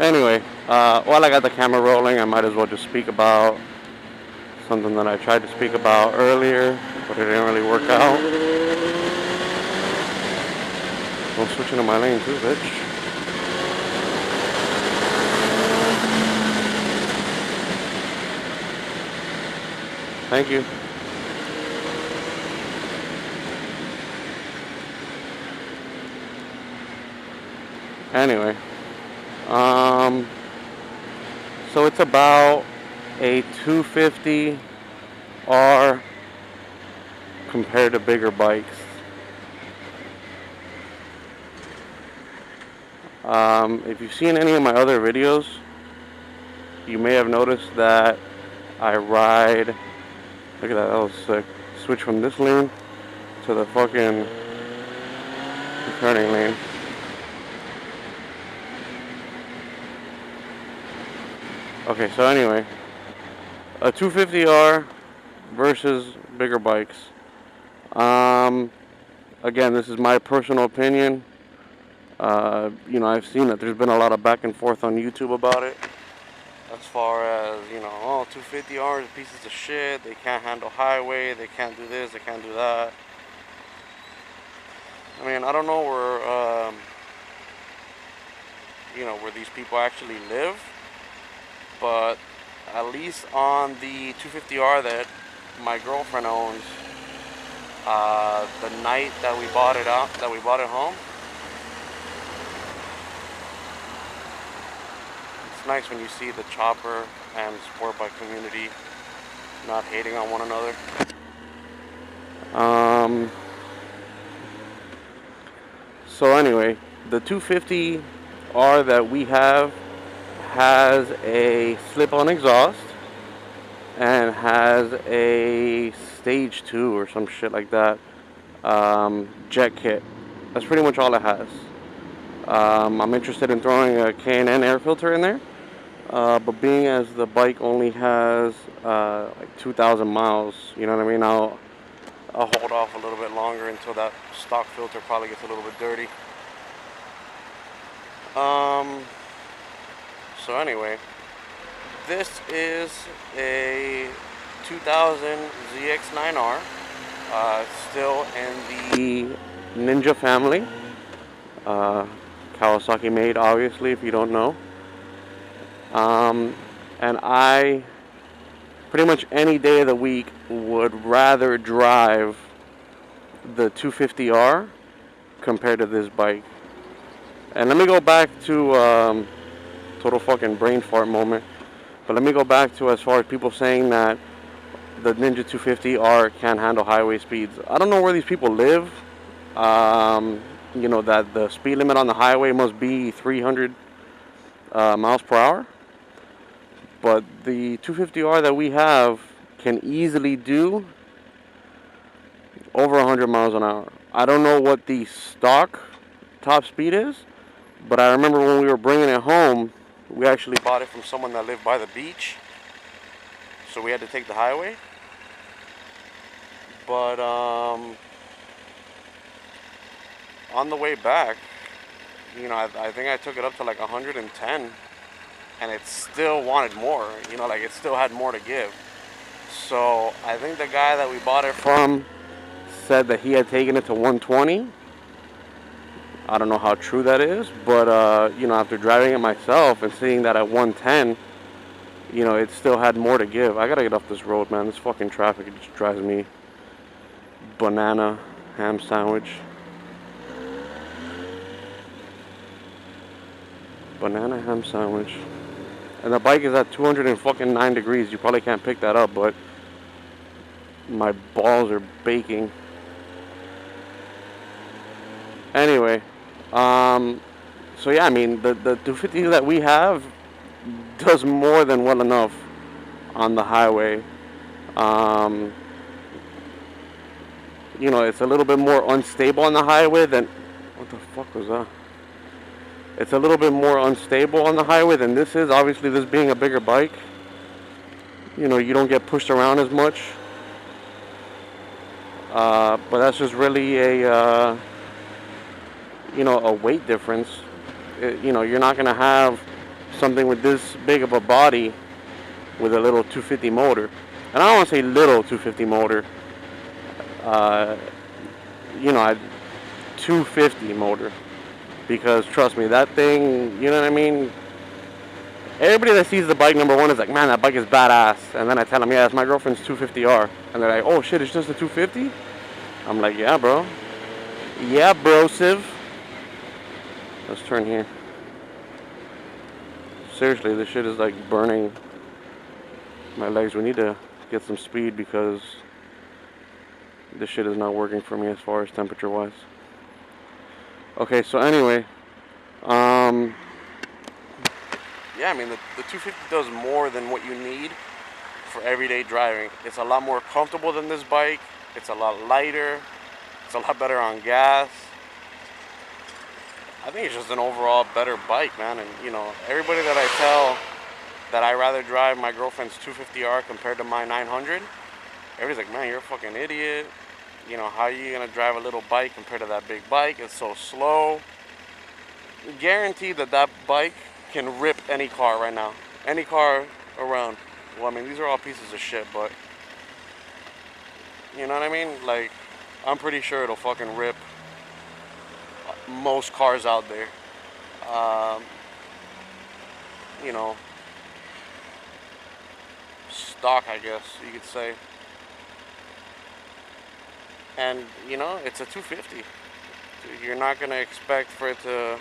Anyway, while I got the camera rolling, I might as well just speak about something that I tried to speak about earlier, but it didn't really work out. Don't switch into my lane too, bitch. Thank you. Anyway, um, so it's about a 250R compared to bigger bikes. If you've seen any of my other videos, you may have noticed that I ride. Look at that, that was sick. Switch from this lane to the fucking turning lane. Okay, so anyway, a 250R versus bigger bikes. Again, this is my personal opinion. I've seen that there's been a lot of back and forth on YouTube about it. As far as, 250Rs, pieces of shit, they can't handle highway, they can't do this, they can't do that. I mean, I don't know where these people actually live, but at least on the 250R that my girlfriend owns, the night that we bought it home, it's nice when you see the chopper and sport bike community not hating on one another. So anyway, the 250R that we have has a slip-on exhaust and has a stage 2 or some shit like that jet kit. That's pretty much all it has. I'm interested in throwing a K&N air filter in there, but being as the bike only has like 2,000 miles, you know what I mean, I'll hold off a little bit longer until that stock filter probably gets a little bit dirty. So anyway, this is a 2000 ZX9R, still in the Ninja family. Kawasaki made, obviously, if you don't know. And I, pretty much any day of the week, would rather drive the 250R compared to this bike. And let me go back to total fucking brain fart moment. But let me go back to as far as people saying that the Ninja 250R can't handle highway speeds. I don't know where these people live. That the speed limit on the highway must be 300 miles per hour. But the 250R that we have can easily do over 100 miles an hour. I don't know what the stock top speed is, but I remember when we were bringing it home, we actually bought it from someone that lived by the beach, so we had to take the highway. But on the way back, I think I took it up to like 110, and it still wanted more, it still had more to give. So I think the guy that we bought it from said that he had taken it to 120. I don't know how true that is, but after driving it myself and seeing that at 110, it still had more to give. I gotta get off this road, man. This fucking traffic, it just drives me banana. Ham sandwich. Banana ham sandwich. And the bike is at 209 degrees. You probably can't pick that up, but my balls are baking. Anyway, so yeah, I mean, the 250 that we have does more than well enough on the highway. It's a little bit more unstable on the highway than... What the fuck was that? It's a little bit more unstable on the highway than this is. Obviously, this being a bigger bike, you don't get pushed around as much. But that's just really a weight difference. You're not going to have something with this big of a body with a little 250 motor. And I don't want to say little 250 motor. Uh, you know, 250 motor. Because trust me, that thing, you know what I mean? Everybody that sees the bike, number one, is like, man, that bike is badass. And then I tell them, yeah, it's my girlfriend's 250R. And they're like, oh shit, it's just a 250? I'm like, yeah, bro. Yeah, bro, Civ. Let's turn here. Seriously, this shit is like burning my legs. We need to get some speed because this shit is not working for me as far as temperature wise. Okay, so anyway, yeah, I mean, the 250 does more than what you need for everyday driving. It's a lot more comfortable than this bike. It's a lot lighter. It's a lot better on gas. I think it's just an overall better bike, man. And, you know, everybody that I tell that I rather drive my girlfriend's 250R compared to my 900, everybody's like, man, you're a fucking idiot. You know, how are you going to drive a little bike compared to that big bike? It's so slow. Guaranteed that that bike can rip any car right now. Any car around. Well, I mean, these are all pieces of shit, but you know what I mean? Like, I'm pretty sure it'll fucking rip most cars out there. You know, stock, I guess you could say. And, you know, it's a 250. You're not going to expect for it to...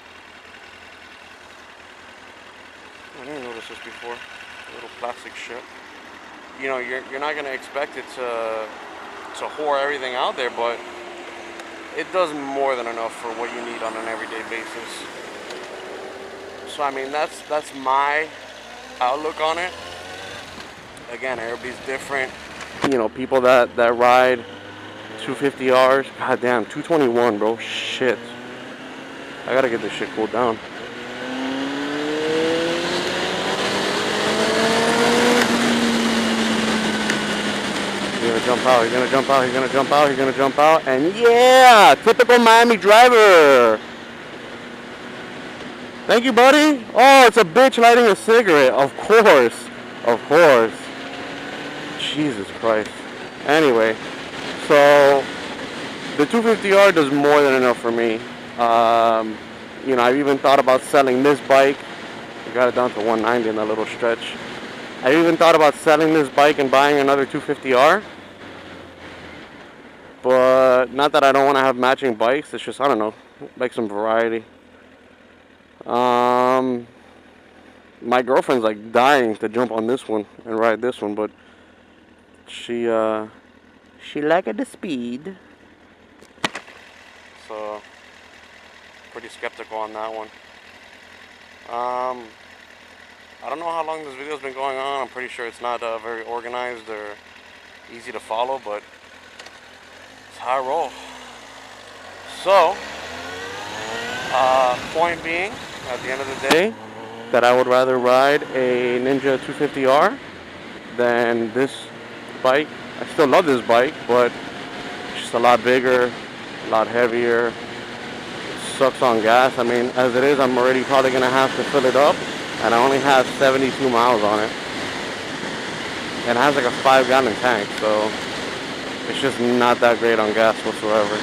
I didn't notice this before. A little plastic shit. You know, you're not going to expect it to whore everything out there, but it does more than enough for what you need on an everyday basis. So, I mean, that's my outlook on it. Again, everybody's different. You know, people that ride 250Rs, goddamn, 221, bro, shit. I gotta get this shit cooled down. He's gonna jump out, he's gonna jump out, he's gonna jump out, he's gonna jump out, and yeah, typical Miami driver. Thank you, buddy. Oh, it's a bitch lighting a cigarette. Of course. Of course. Jesus Christ. Anyway, so the 250R does more than enough for me. You know, I've even thought about selling this bike. I got it down to 190 in that little stretch. I even thought about selling this bike and buying another 250R. But not that I don't want to have matching bikes. It's just, I don't know, like some variety. My girlfriend's like dying to jump on this one and ride this one, but she liked the speed. So pretty skeptical on that one. I don't know how long this video's been going on. I'm pretty sure it's not very organized or easy to follow, but it's how I roll. So point being, at the end of the day, that I would rather ride a Ninja 250R than this bike. I still love this bike, but it's just a lot bigger, a lot heavier. It sucks on gas. I mean, as it is, I'm already probably going to have to fill it up, and I only have 72 miles on it. And it has like a 5-gallon tank, so it's just not that great on gas whatsoever.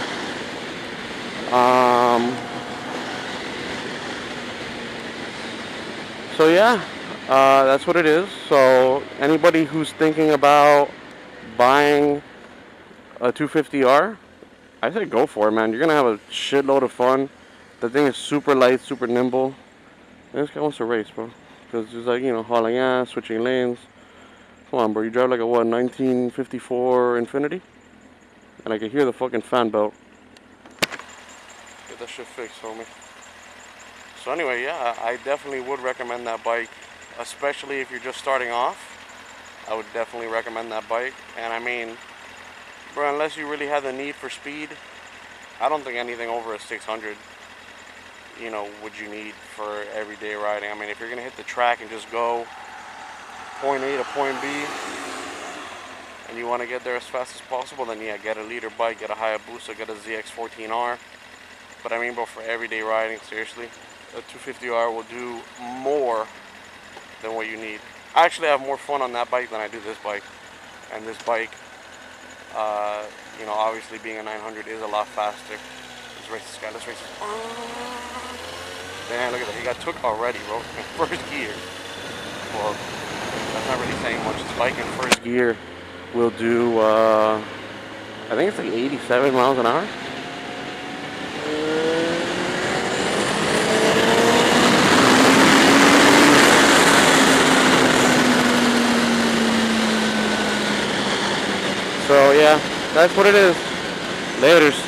So yeah, that's what it is. So anybody who's thinking about buying a 250R, I say go for it, man. You're gonna have a shitload of fun. The thing is super light, super nimble. And this guy wants to race, bro, because it's like, you know, hauling ass, switching lanes. Come on, bro. You drive like a what, 1954 Infiniti? And I can hear the fucking fan belt. Get that shit fixed, homie. So anyway, yeah, I definitely would recommend that bike, especially if you're just starting off. I would definitely recommend that bike. And I mean, bro, unless you really have the need for speed, I don't think anything over a 600, you know, would you need for everyday riding. I mean, if you're gonna hit the track and just go point A to point B, and you want to get there as fast as possible, then yeah, get a liter bike, get a Hayabusa, get a ZX14R. But I mean, bro, for everyday riding, seriously, a 250R will do more than what you need. I actually have more fun on that bike than I do this bike. And this bike, you know, obviously being a 900 is a lot faster. Let's race this guy. Let's race this. Man, look at that. He got took already, bro. In first gear. Well, that's not really saying much. This bike in first gear will do, I think it's like 87 miles an hour. So yeah, that's what it is. Laters.